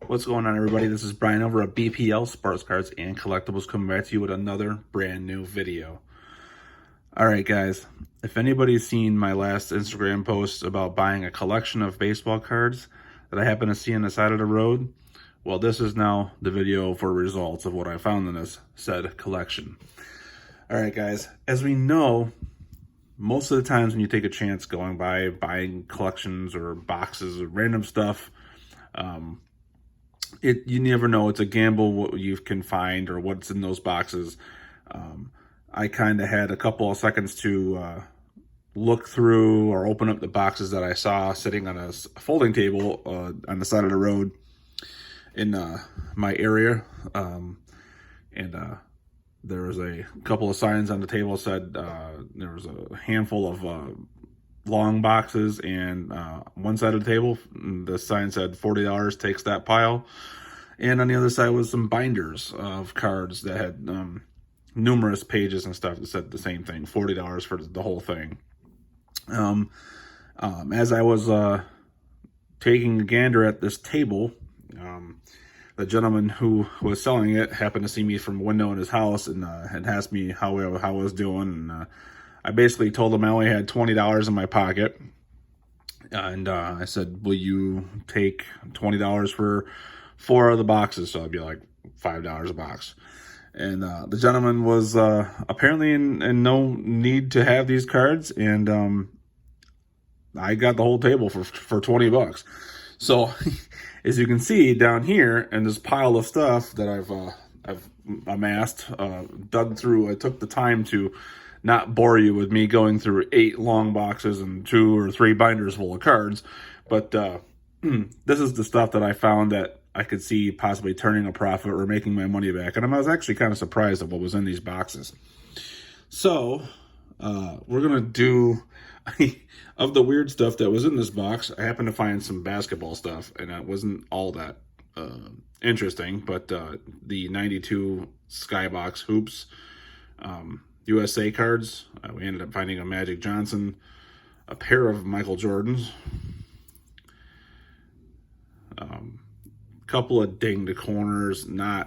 What's going on, everybody? This is Brian over at BPL Sports Cards and Collectibles, coming back to you with another brand new video. Alright guys, if anybody's seen my last Instagram post about buying a collection of baseball cards that I happen to see on the side of the road, well, this is now the video for results of what I found in this said collection. Alright guys, as we know, most of the times when you take a chance going by buying collections or boxes of random stuff, you never know. It's a gamble what you can find or what's in those boxes. I kind of had a couple of seconds to look through or open up the boxes that I saw sitting on a folding table on the side of the road in my area. There was a couple of signs on the table that said there was a handful of long boxes, and one side of the table, the sign said $40 takes that pile, and on the other side was some binders of cards that had numerous pages and stuff that said the same thing, $40 for the whole thing. As I was taking a gander at this table, the gentleman who was selling it happened to see me from a window in his house and had asked me how I was doing, and I basically told him I only had $20 in my pocket, and I said, will you take $20 for 4 of the boxes? So it'd be like $5 a box. And the gentleman was apparently in no need to have these cards, and I got the whole table for 20 bucks. So as you can see down here in this pile of stuff that I've amassed, dug through, I took the time to not bore you with me going through 8 long boxes and 2 or 3 binders full of cards, but this is the stuff that I found that I could see possibly turning a profit or making my money back, and I was actually kind of surprised at what was in these boxes. So we're gonna do of the weird stuff that was in this box. I happened to find some basketball stuff, and it wasn't all that interesting, but the 92 Skybox Hoops USA cards. We ended up finding a Magic Johnson, a pair of Michael Jordans, couple of dinged corners. I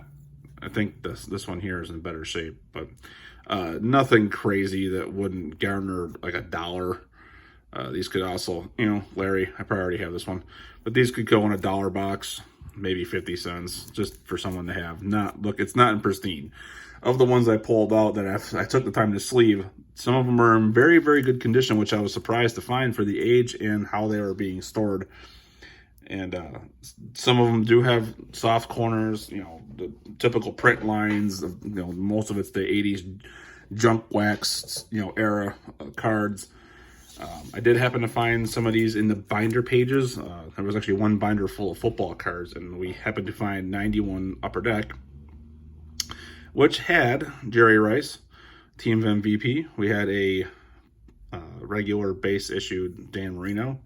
think this one here is in better shape, but nothing crazy that wouldn't garner like $1. These could also, Larry, I probably already have this one, but these could go in a $1 box, maybe 50 cents, just for someone to have. It's not in pristine. Of the ones I pulled out that I took the time to sleeve, some of them are in very, very good condition, which I was surprised to find for the age and how they were being stored. And some of them do have soft corners, the typical print lines. Most of it's the 80s junk wax, era cards. I did happen to find some of these in the binder pages. There was actually one binder full of football cards, and we happened to find 91 Upper Deck, which had Jerry Rice, Team MVP. We had a regular base issued Dan Marino,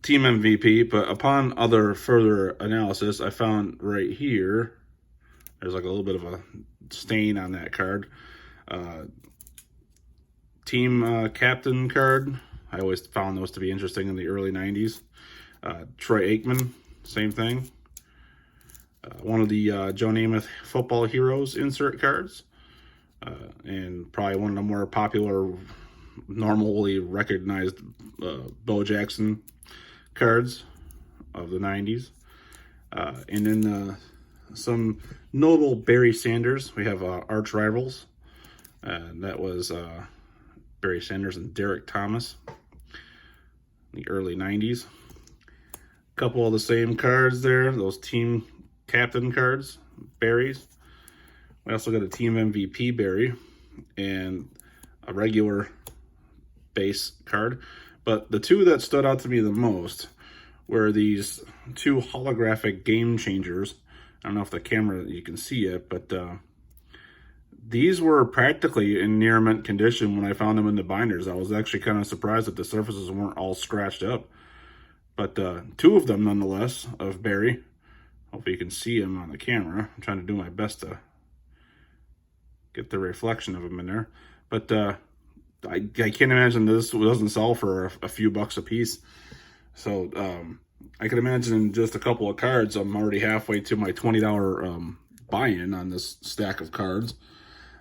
Team MVP, but upon other further analysis, I found right here, there's like a little bit of a stain on that card. Team captain card. I always found those to be interesting in the early 90s. Troy Aikman, same thing. One of the Joe Namath Football Heroes insert cards, and probably one of the more popular, normally recognized Bo Jackson cards of the 90s. And then some notable Barry Sanders. We have arch rivals, and that was Barry Sanders and Derek Thomas in the early 90s. A couple of the same cards there, those team captain cards, Barry's. We also got a Team MVP Barry and a regular base card. But the two that stood out to me the most were these 2 holographic Game Changers. I don't know if the camera, you can see it, but these were practically in near mint condition when I found them in the binders. I was actually kind of surprised that the surfaces weren't all scratched up. But 2 of them, nonetheless, of Barry. Hopefully you can see him on the camera. I'm trying to do my best to get the reflection of him in there. But I can't imagine this doesn't sell for a few bucks a piece. So I can imagine in just a couple of cards, I'm already halfway to my $20 buy-in on this stack of cards.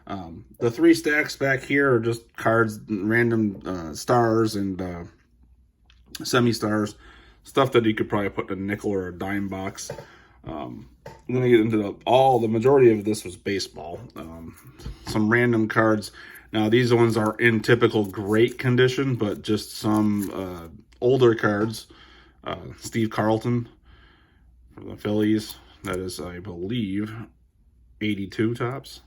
The 3 stacks back here are just cards, random stars and semi-stars, stuff that you could probably put in a nickel or a dime box. I'm going to get into the majority of this was baseball. Some random cards. Now, these ones are in typical great condition, but just some older cards. Steve Carlton from the Phillies. That is, I believe, 82 tops.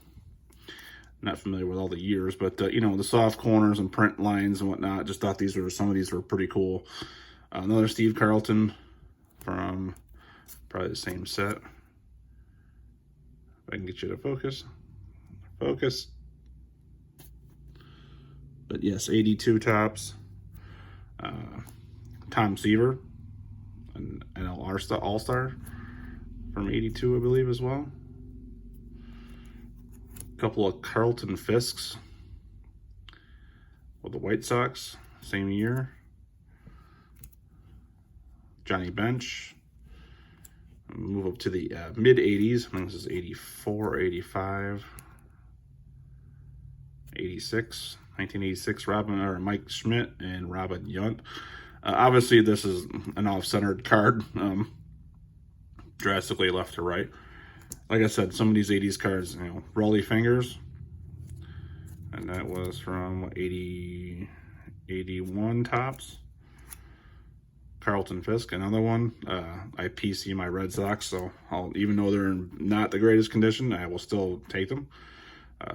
Not familiar with all the years, but you know, the soft corners and print lines and whatnot. Just thought some of these were pretty cool. Another Steve Carlton from probably the same set. If I can get you to focus. But yes, 82 tops. Tom Seaver, an All-Star from 82, I believe, as well. A couple of Carlton Fisks with the White Sox, same year. Johnny Bench. Move up to the mid-80s. I think this is 84, 85, 86, 1986. Mike Schmidt and Robin Yount. Obviously, this is an off-centered card, drastically left to right. Like I said, some of these 80s cards, you know, Rolly Fingers, and that was from 81 tops. Carlton Fisk, another one. I PC my Red Sox, so even though they're in not the greatest condition, I will still take them.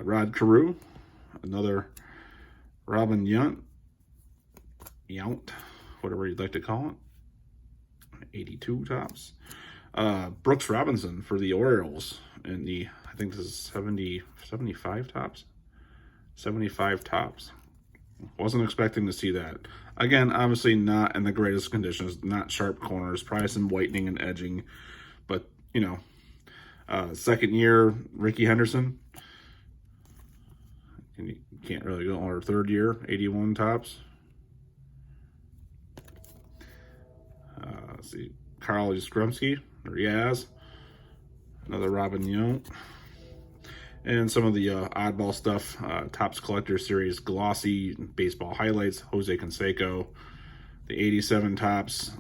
Rod Carew, another Robin Yount, whatever you'd like to call it. 82 tops. Brooks Robinson for the Orioles in the, I think this is 75 tops. 75 tops. Wasn't expecting to see that. Again, obviously not in the greatest conditions, not sharp corners, probably some whitening and edging. But, you know, second year, Ricky Henderson. And you can't really go on. Or third year, 81 tops. Let's see, Carl Yastrzemski, or Yaz. Another Robin Yount. And some of the oddball stuff, Topps Collector Series, glossy baseball highlights, Jose Canseco, the 87 Topps,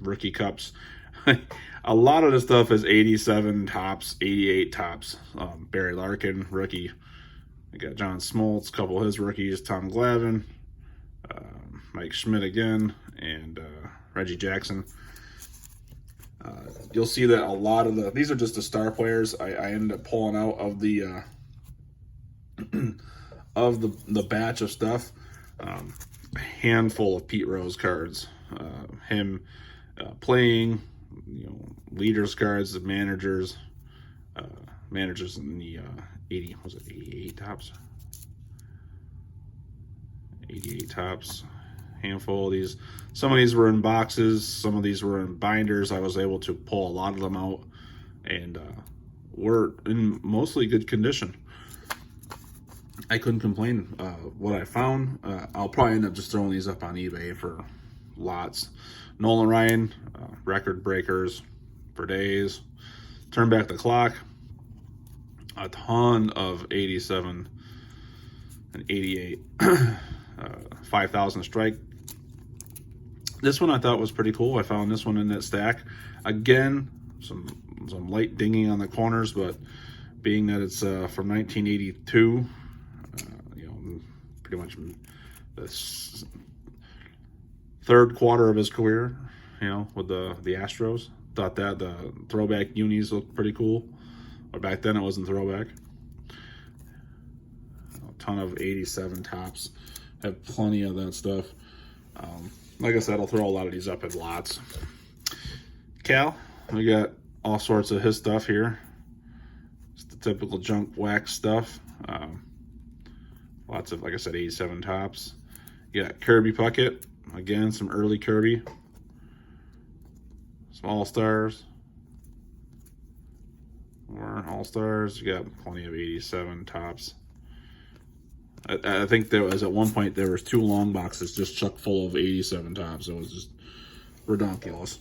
rookie cups. A lot of the stuff is 87 Topps, 88 Topps. Barry Larkin, rookie. We got John Smoltz, a couple of his rookies, Tom Glavine, Mike Schmidt again, and Reggie Jackson. You'll see that a lot of these are just the star players. I ended up pulling out of the the batch of stuff. A handful of Pete Rose cards. Him playing, you know, leaders cards, the managers in the 88 tops. 88 tops. Handful of these. Some of these were in boxes, some of these were in binders. I was able to pull a lot of them out, and were in mostly good condition. I couldn't complain. What I found, I'll probably end up just throwing these up on eBay for lots. Nolan Ryan, record breakers for days. Turn back the clock. A ton of 87 and 88. 5,000 strike. This one I thought was pretty cool. I found this one in that stack. Again, some light dinging on the corners, but being that it's from 1982, you know, pretty much the third quarter of his career, you know, with the Astros. Thought that the throwback unis looked pretty cool. But back then it wasn't throwback. A ton of 87 tops. Have plenty of that stuff. Like I said, I'll throw a lot of these up in lots. Cal, we got all sorts of his stuff here. It's the typical junk wax stuff. Lots of, like I said, 87 tops. You got Kirby Puckett. Again, some early Kirby. Some All-Stars. More All-Stars. You got plenty of 87 tops. I think there was, at one point, there was 2 long boxes just chock full of 87 tops. It was just redonkulous.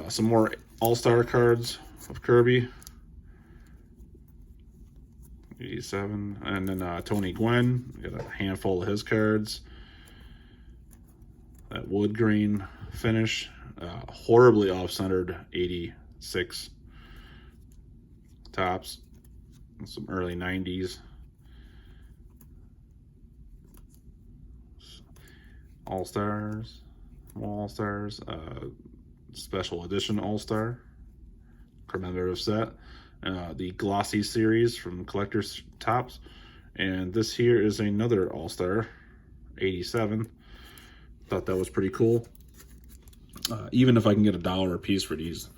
Some more All-Star cards of Kirby. 87. And then Tony Gwynn. Got a handful of his cards. That wood grain finish. Horribly off-centered 86 Topps. Some early 90s. All-Stars. More All-Stars. Special edition All-Star. Commemorative set. The Glossy series from Collector's Topps. And this here is another All-Star. 87. Thought that was pretty cool. Even if I can get $1 a piece for these,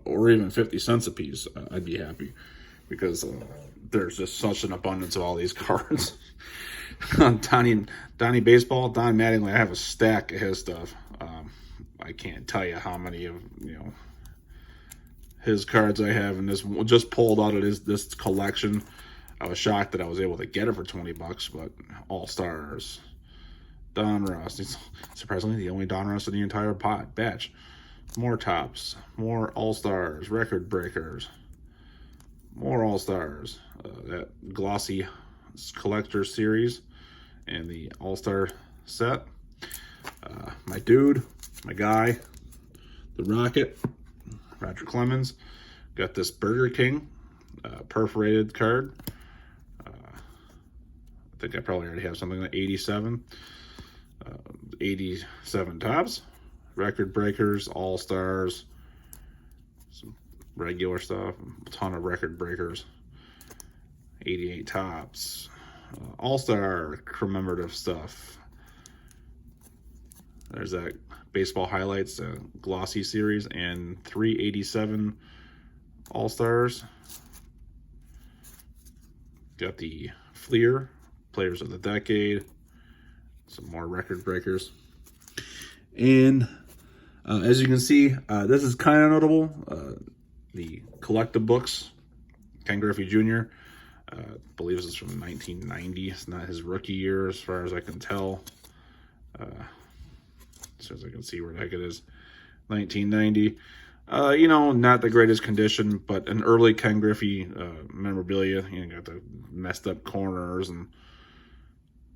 or even 50 cents a piece, I'd be happy, because there's just such an abundance of all these cards. Donnie Baseball, Don Mattingly, I have a stack of his stuff. I can't tell you how many of his cards I have, and this just pulled out of this collection. I was shocked that I was able to get it for 20 bucks, but All Stars. Donruss. He's surprisingly the only Donruss in the entire batch. More Topps. More All-Stars. Record breakers. More All-Stars. That Glossy collector series. And the All-Star set. My dude. My guy. The Rocket. Roger Clemens. Got this Burger King perforated card. I think I probably already have something like 87. 87 Topps, record breakers, all stars, some regular stuff, a ton of record breakers. 88 Topps, all-star commemorative stuff. There's that baseball highlights, glossy series, and 387 all-stars. Got the Fleer players of the decade. Some more record breakers. And as you can see, this is kind of notable. The collective books, Ken Griffey Jr. I believe this is from 1990. It's not his rookie year as far as I can tell. As soon as I can see where the heck it is. 1990. Not the greatest condition, but an early Ken Griffey memorabilia. Got the messed up corners and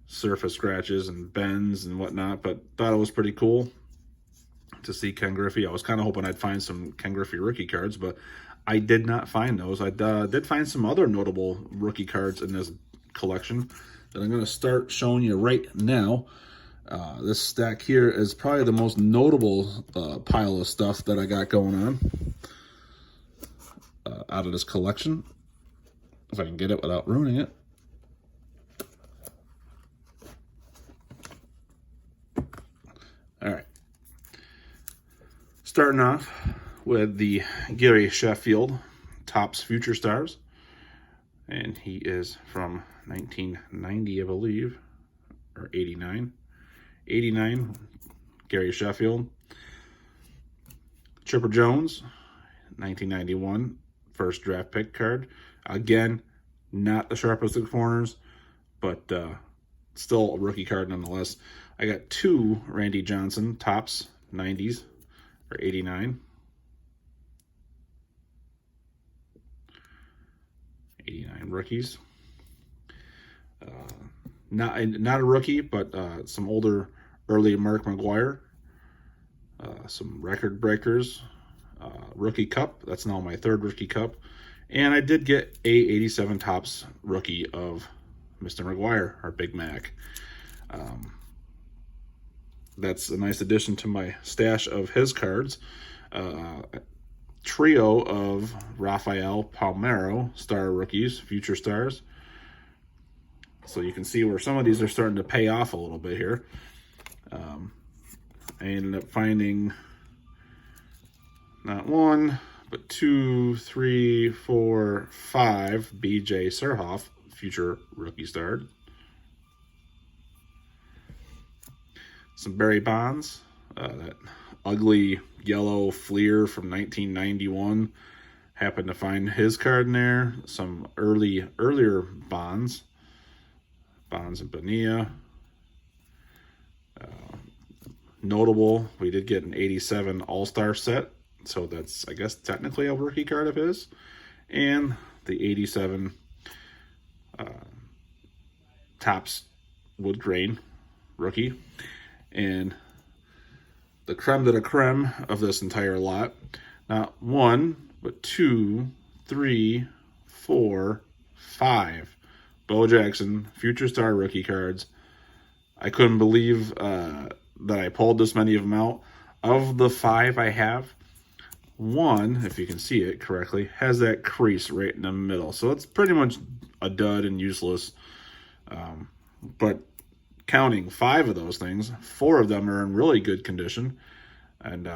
surface scratches and bends and whatnot, but thought it was pretty cool to see Ken Griffey. I was kind of hoping I'd find some Ken Griffey rookie cards, but I did not find those. I did find some other notable rookie cards in this collection that I'm going to start showing you right now. This stack here is probably the most notable pile of stuff that I got going on out of this collection, if I can get it without ruining it. All right. Starting off with the Gary Sheffield Topps Future Stars. And he is from 1990, I believe, or 89. 89, Gary Sheffield. Chipper Jones, 1991, first draft pick card. Again, not the sharpest of corners, but still a rookie card nonetheless. I got two Randy Johnson Topps 90s, or 89. 89 rookies. Not a rookie, but some older, early Mark McGwire. Some record breakers. Rookie Cup. That's now my third rookie cup. And I did get a 87 Topps rookie of Mr. McGwire, our Big Mac. That's a nice addition to my stash of his cards. Trio of Rafael Palmeiro Star Rookies, Future Stars. So you can see where some of these are starting to pay off a little bit here. I ended up finding not one, but 2, 3, 4, 5 BJ Surhoff Future Rookie Star. Some Barry Bonds, that ugly yellow Fleer from 1991. Happened to find his card in there. Some earlier Bonds. Bonds and Bonilla. Notable, we did get an 87 All-Star set So that's, I guess, technically a rookie card of his. And the 87 Topps Wood Grain rookie. And the creme de la creme of this entire lot. Not one, but 2, 3, 4, 5 Bo Jackson Future Star rookie cards. I couldn't believe that I pulled this many of them out. Of the 5 I have, one, if you can see it correctly, has that crease right in the middle. So it's pretty much a dud and useless. But counting 5 of those things, 4 of them are in really good condition. And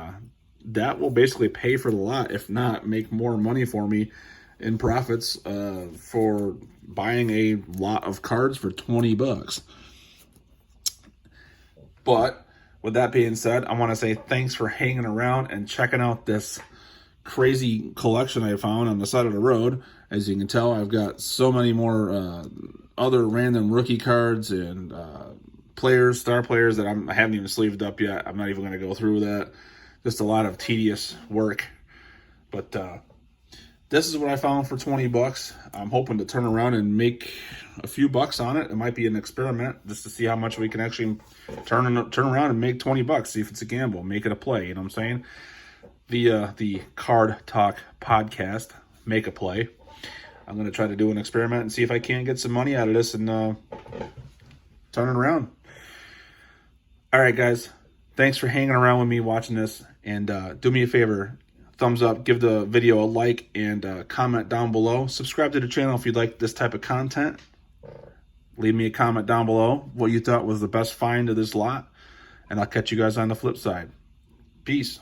that will basically pay for the lot, if not make more money for me in profits for buying a lot of cards for $20. But with that being said, I want to say thanks for hanging around and checking out this crazy collection I found on the side of the road. As you can tell, I've got so many more other random rookie cards and players, star players that I haven't even sleeved up yet. I'm not even going to go through that. Just a lot of tedious work. But this is what I found for $20. I'm hoping to turn around and make a few bucks on it. It might be an experiment just to see how much we can actually turn around and make $20. See if it's a gamble. Make it a play. You know what I'm saying? The Card Talk podcast, make a play. I'm going to try to do an experiment and see if I can't get some money out of this and turn it around. All right, guys. Thanks for hanging around with me watching this. And do me a favor. Thumbs up, give the video a like, and comment down below. Subscribe to the channel if you'd like this type of content. Leave me a comment down below what you thought was the best find of this lot. And I'll catch you guys on the flip side. Peace.